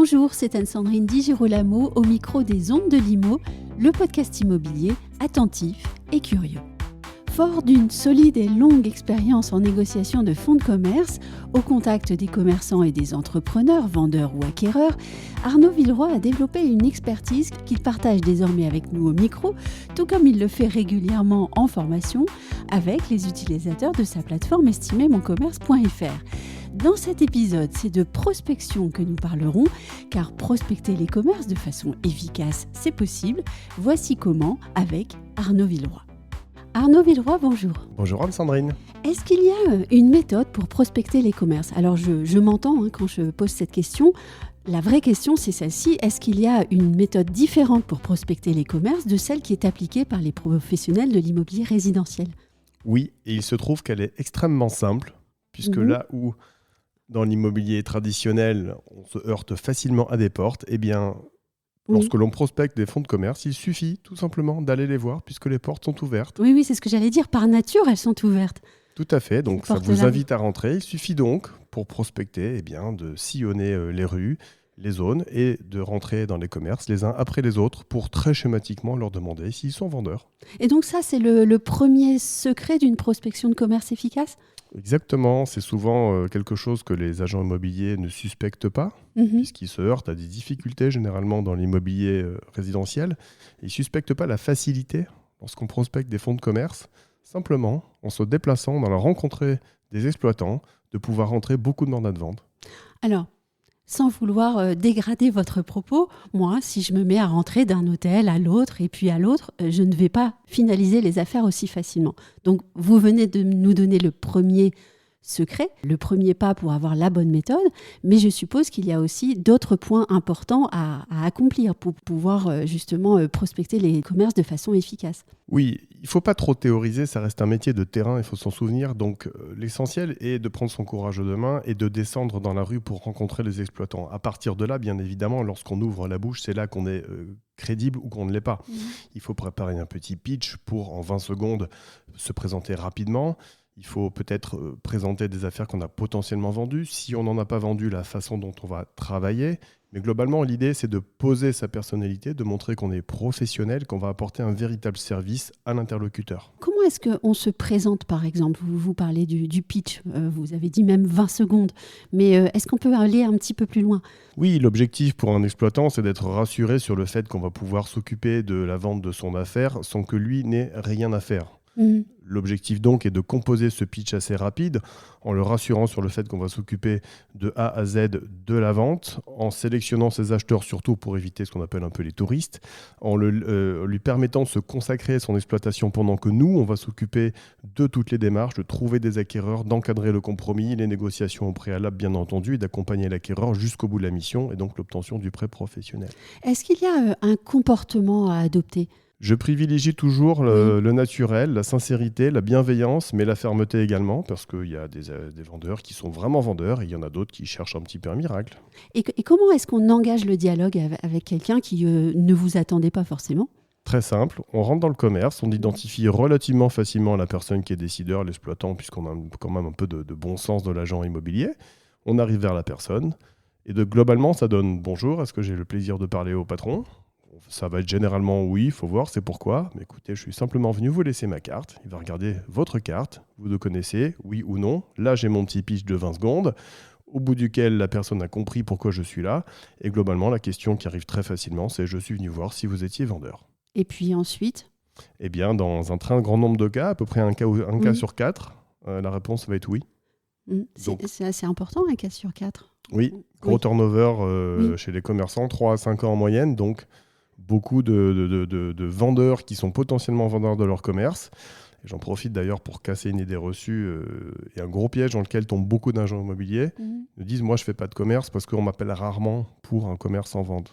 Bonjour, c'est Anne-Sandrine Di Girolamo au micro des Ondes de l'Imo, le podcast immobilier attentif et curieux. Fort d'une solide et longue expérience en négociation de fonds de commerce, au contact des commerçants et des entrepreneurs, vendeurs ou acquéreurs, Arnaud Villeroy a développé une expertise qu'il partage désormais avec nous au micro, tout comme il le fait régulièrement en formation avec les utilisateurs de sa plateforme estimée moncommerce.fr. Dans cet épisode, c'est de prospection que nous parlerons, car prospecter les commerces de façon efficace, c'est possible. Voici comment avec Arnaud Villeroy. Arnaud Villeroy, bonjour. Bonjour Anne-Sandrine. Est-ce qu'il y a une méthode pour prospecter les commerces ? Alors je m'entends quand je pose cette question. La vraie question, c'est celle-ci. Est-ce qu'il y a une méthode différente pour prospecter les commerces de celle qui est appliquée par les professionnels de l'immobilier résidentiel ? Oui, et il se trouve qu'elle est extrêmement simple, puisque là où dans l'immobilier traditionnel, on se heurte facilement à des portes, eh bien, lorsque l'on prospecte des fonds de commerce, il suffit tout simplement d'aller les voir puisque les portes sont ouvertes. Oui, c'est ce que j'allais dire. Par nature, elles sont ouvertes. Tout à fait. Donc, ça vous invite à rentrer. Il suffit donc, pour prospecter, eh bien, de sillonner les rues, les zones et de rentrer dans les commerces les uns après les autres pour très schématiquement leur demander s'ils sont vendeurs. Et donc ça, c'est le premier secret d'une prospection de commerce efficace ? Exactement, c'est souvent quelque chose que les agents immobiliers ne suspectent pas, puisqu'ils se heurtent à des difficultés généralement dans l'immobilier résidentiel. Ils ne suspectent pas la facilité lorsqu'on prospecte des fonds de commerce, simplement en se déplaçant, dans la rencontre des exploitants, de pouvoir rentrer beaucoup de mandats de vente. Alors, sans vouloir dégrader votre propos, moi, si je me mets à rentrer d'un hôtel à l'autre et puis à l'autre, je ne vais pas finaliser les affaires aussi facilement. Donc, vous venez de nous donner le premier secret, le premier pas pour avoir la bonne méthode, mais je suppose qu'il y a aussi d'autres points importants à accomplir pour pouvoir justement prospecter les commerces de façon efficace. Oui, il ne faut pas trop théoriser, ça reste un métier de terrain, il faut s'en souvenir. Donc l'essentiel est de prendre son courage à deux mains et de descendre dans la rue pour rencontrer les exploitants. À partir de là, bien évidemment, lorsqu'on ouvre la bouche, c'est là qu'on est crédible ou qu'on ne l'est pas. Il faut préparer un petit pitch pour, en 20 secondes, se présenter rapidement. Il faut peut-être présenter des affaires qu'on a potentiellement vendues. Si on n'en a pas vendu, la façon dont on va travailler. Mais globalement, l'idée, c'est de poser sa personnalité, de montrer qu'on est professionnel, qu'on va apporter un véritable service à l'interlocuteur. Comment est-ce qu'on se présente, par exemple ? Vous parlez du pitch, vous avez dit même 20 secondes. Mais est-ce qu'on peut aller un petit peu plus loin ? Oui, l'objectif pour un exploitant, c'est d'être rassuré sur le fait qu'on va pouvoir s'occuper de la vente de son affaire sans que lui n'ait rien à faire. L'objectif donc est de composer ce pitch assez rapide en le rassurant sur le fait qu'on va s'occuper de A à Z de la vente, en sélectionnant ses acheteurs surtout pour éviter ce qu'on appelle un peu les touristes, en lui permettant de se consacrer à son exploitation pendant que nous, on va s'occuper de toutes les démarches, de trouver des acquéreurs, d'encadrer le compromis, les négociations au préalable bien entendu et d'accompagner l'acquéreur jusqu'au bout de la mission et donc l'obtention du prêt professionnel. Est-ce qu'il y a un comportement à adopter ? Je privilégie toujours le naturel, la sincérité, la bienveillance, mais la fermeté également, parce qu'il y a des vendeurs qui sont vraiment vendeurs et il y en a d'autres qui cherchent un petit peu un miracle. Et comment est-ce qu'on engage le dialogue avec quelqu'un qui ne vous attendait pas forcément ? Très simple, on rentre dans le commerce, on identifie relativement facilement la personne qui est décideur, l'exploitant, puisqu'on a quand même un peu de bon sens de l'agent immobilier. On arrive vers la personne et globalement, ça donne « Bonjour, est-ce que j'ai le plaisir de parler au patron ?» Ça va être généralement oui, il faut voir, c'est pourquoi. Mais écoutez, je suis simplement venu vous laisser ma carte. Il va regarder votre carte, vous le connaissez, oui ou non. Là, j'ai mon petit pitch de 20 secondes, au bout duquel la personne a compris pourquoi je suis là. Et globalement, la question qui arrive très facilement, c'est « Je suis venu voir si vous étiez vendeur ». Et puis ensuite ? Eh bien, dans un très grand nombre de cas, à peu près un cas sur 4, la réponse va être oui. C'est assez important, un cas sur 4. Oui, gros turnover chez les commerçants, 3 à 5 ans en moyenne, donc beaucoup de vendeurs qui sont potentiellement vendeurs de leur commerce. Et j'en profite d'ailleurs pour casser une idée reçue et un gros piège dans lequel tombent beaucoup d'agents immobiliers. Ils me disent « Moi, je ne fais pas de commerce parce qu'on m'appelle rarement pour un commerce en vente. »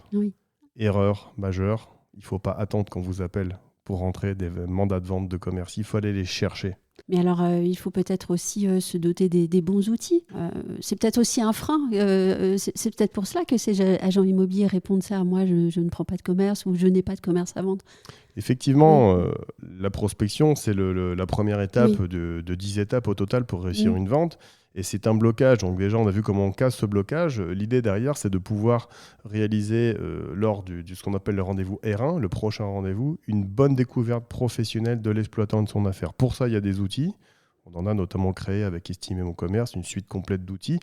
Erreur majeure, il ne faut pas attendre qu'on vous appelle pour rentrer des mandats de vente de commerce. Il faut aller les chercher. Mais alors, il faut peut-être aussi se doter des bons outils. C'est peut-être aussi un frein. C'est peut-être pour cela que ces agents immobiliers répondent ça. Moi, je ne prends pas de commerce ou je n'ai pas de commerce à vendre. Effectivement, la prospection, c'est la première étape de 10 étapes au total pour réussir une vente. Et c'est un blocage. Donc déjà, on a vu comment on casse ce blocage. L'idée derrière, c'est de pouvoir réaliser, lors de ce qu'on appelle le rendez-vous R1, le prochain rendez-vous, une bonne découverte professionnelle de l'exploitant et de son affaire. Pour ça, il y a des outils. On en a notamment créé avec Estimer mon commerce, une suite complète d'outils.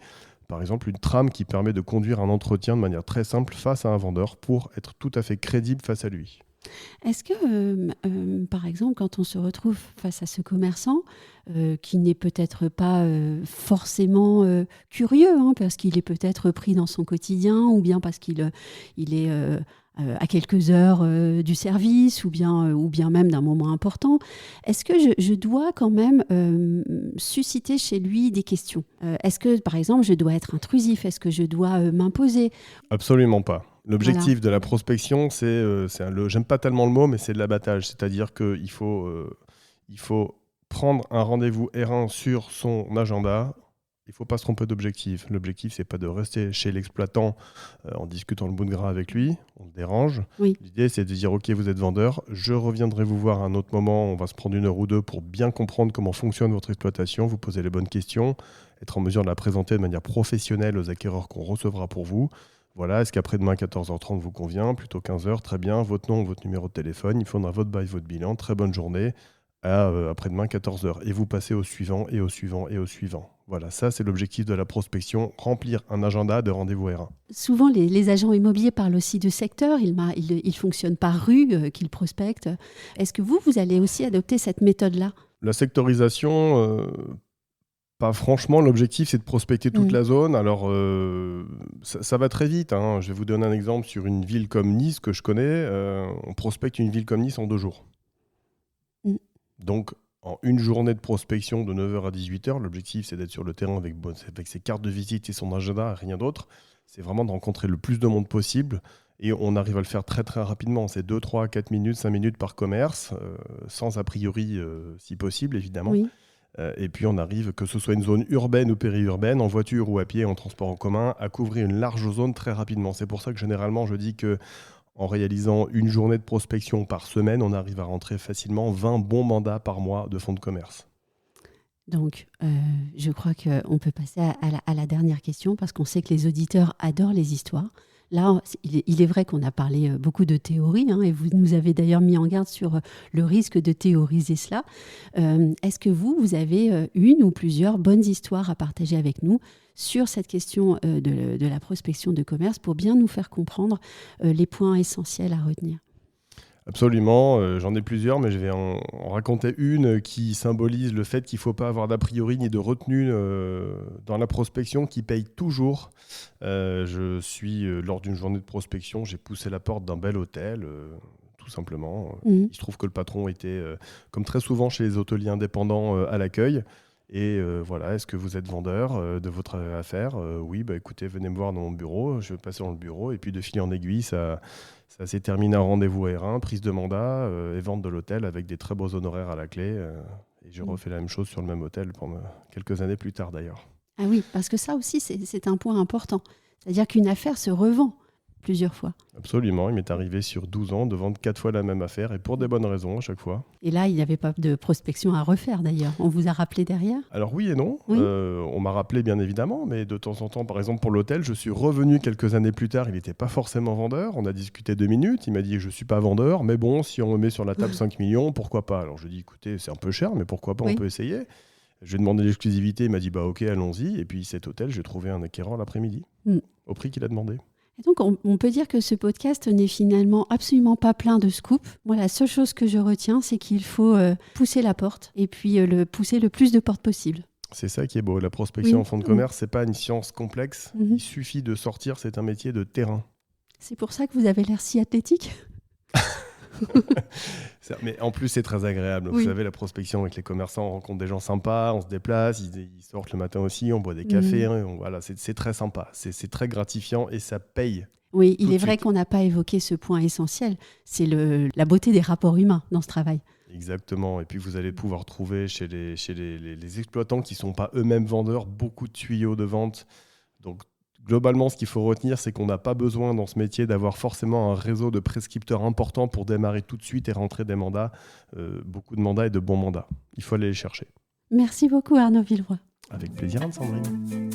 Par exemple, une trame qui permet de conduire un entretien de manière très simple face à un vendeur pour être tout à fait crédible face à lui. Est-ce que, par exemple, quand on se retrouve face à ce commerçant, qui n'est peut-être pas forcément curieux, hein, parce qu'il est peut-être pris dans son quotidien, ou bien parce qu'il est à quelques heures du service, ou bien même d'un moment important, est-ce que je dois quand même susciter chez lui des questions ? Est-ce que, par exemple, je dois être intrusif ? Est-ce que je dois m'imposer ? Absolument pas. L'objectif de la prospection, j'aime pas tellement le mot, mais c'est de l'abattage. C'est-à-dire qu'il faut prendre un rendez-vous R1 sur son agenda. Il ne faut pas se tromper d'objectif. L'objectif, c'est pas de rester chez l'exploitant en discutant le bout de gras avec lui. On le dérange. Oui. L'idée, c'est de dire, OK, vous êtes vendeur. Je reviendrai vous voir à un autre moment. On va se prendre 1 heure ou 2 pour bien comprendre comment fonctionne votre exploitation, vous poser les bonnes questions, être en mesure de la présenter de manière professionnelle aux acquéreurs qu'on recevra pour vous. Voilà, est-ce qu'après-demain, 14h30 vous convient ? Plutôt 15h, très bien. Votre nom, votre numéro de téléphone, il faudra votre bail, votre bilan. Très bonne journée. Après-demain, 14h. Et vous passez au suivant, et au suivant, et au suivant. Voilà, ça, c'est l'objectif de la prospection, remplir un agenda de rendez-vous R1. Souvent, les agents immobiliers parlent aussi de secteur. Ils fonctionnent par rue qu'ils prospectent. Est-ce que vous allez aussi adopter cette méthode-là ? La sectorisation... Pas franchement, l'objectif c'est de prospecter toute la zone. Alors ça va très vite, hein. Je vais vous donner un exemple sur une ville comme Nice que je connais. On prospecte une ville comme Nice en 2 jours. Donc en une journée de prospection de 9h à 18h, l'objectif c'est d'être sur le terrain avec ses cartes de visite et son agenda, rien d'autre. C'est vraiment de rencontrer le plus de monde possible et on arrive à le faire très très rapidement. C'est 2, 3, 4 minutes, 5 minutes par commerce, sans a priori si possible évidemment. Oui. Et puis on arrive, que ce soit une zone urbaine ou périurbaine, en voiture ou à pied, en transport en commun, à couvrir une large zone très rapidement. C'est pour ça que généralement je dis qu'en réalisant une journée de prospection par semaine, on arrive à rentrer facilement 20 bons mandats par mois de fonds de commerce. Donc, je crois qu'on peut passer à la dernière question, parce qu'on sait que les auditeurs adorent les histoires. Là, il est vrai qu'on a parlé beaucoup de théorie, hein, et vous nous avez d'ailleurs mis en garde sur le risque de théoriser cela. Est-ce que vous avez une ou plusieurs bonnes histoires à partager avec nous sur cette question de la prospection de commerce pour bien nous faire comprendre les points essentiels à retenir ? Absolument, j'en ai plusieurs, mais je vais en raconter une qui symbolise le fait qu'il ne faut pas avoir d'a priori ni de retenue dans la prospection, qui paye toujours. Lors d'une journée de prospection, j'ai poussé la porte d'un bel hôtel, tout simplement. Il se trouve que le patron était, comme très souvent chez les hôteliers indépendants, à l'accueil. Et voilà, est-ce que vous êtes vendeur de votre affaire ? Oui, écoutez, venez me voir dans mon bureau. Je vais passer dans le bureau, et puis de fil en aiguille, ça s'est terminé un rendez-vous R1, prise de mandat et vente de l'hôtel avec des très beaux honoraires à la clé. Et j'ai refait la même chose sur le même hôtel pendant quelques années plus tard d'ailleurs. Ah oui, parce que ça aussi, c'est un point important. C'est-à-dire qu'une affaire se revend plusieurs fois. Absolument, il m'est arrivé sur 12 ans de vendre 4 fois la même affaire, et pour des bonnes raisons à chaque fois. Et là, il n'y avait pas de prospection à refaire d'ailleurs. On vous a rappelé derrière ? Alors oui et non. Oui. On m'a rappelé bien évidemment, mais de temps en temps, par exemple pour l'hôtel, je suis revenu quelques années plus tard, il n'était pas forcément vendeur, on a discuté 2 minutes, il m'a dit je ne suis pas vendeur, mais bon, si on me met sur la table 5 millions, pourquoi pas ? Alors je dis écoutez, c'est un peu cher, mais pourquoi pas, on peut essayer. Je lui ai demandé l'exclusivité, il m'a dit ok, allons-y, et puis cet hôtel, j'ai trouvé un acquérant l'après-midi, au prix qu'il a demandé. Et donc, on peut dire que ce podcast n'est finalement absolument pas plein de scoops. Moi, la seule chose que je retiens, c'est qu'il faut pousser la porte et puis pousser le plus de portes possible. C'est ça qui est beau. La prospection en fonds de commerce, c'est pas une science complexe. Il suffit de sortir, c'est un métier de terrain. C'est pour ça que vous avez l'air si athlétique. Mais en plus, c'est très agréable. Vous savez, la prospection avec les commerçants, on rencontre des gens sympas, on se déplace, ils sortent le matin aussi, on boit des cafés. Voilà, c'est très sympa, c'est très gratifiant et ça paye. Oui, il est vrai qu'on n'a pas évoqué ce point essentiel. C'est la beauté des rapports humains dans ce travail. Exactement. Et puis, vous allez pouvoir trouver chez les exploitants qui ne sont pas eux-mêmes vendeurs beaucoup de tuyaux de vente. Donc, globalement, ce qu'il faut retenir, c'est qu'on n'a pas besoin dans ce métier d'avoir forcément un réseau de prescripteurs important pour démarrer tout de suite et rentrer des mandats, beaucoup de mandats et de bons mandats. Il faut aller les chercher. Merci beaucoup Arnaud Villeroy. Avec plaisir, Anne-Sandrine.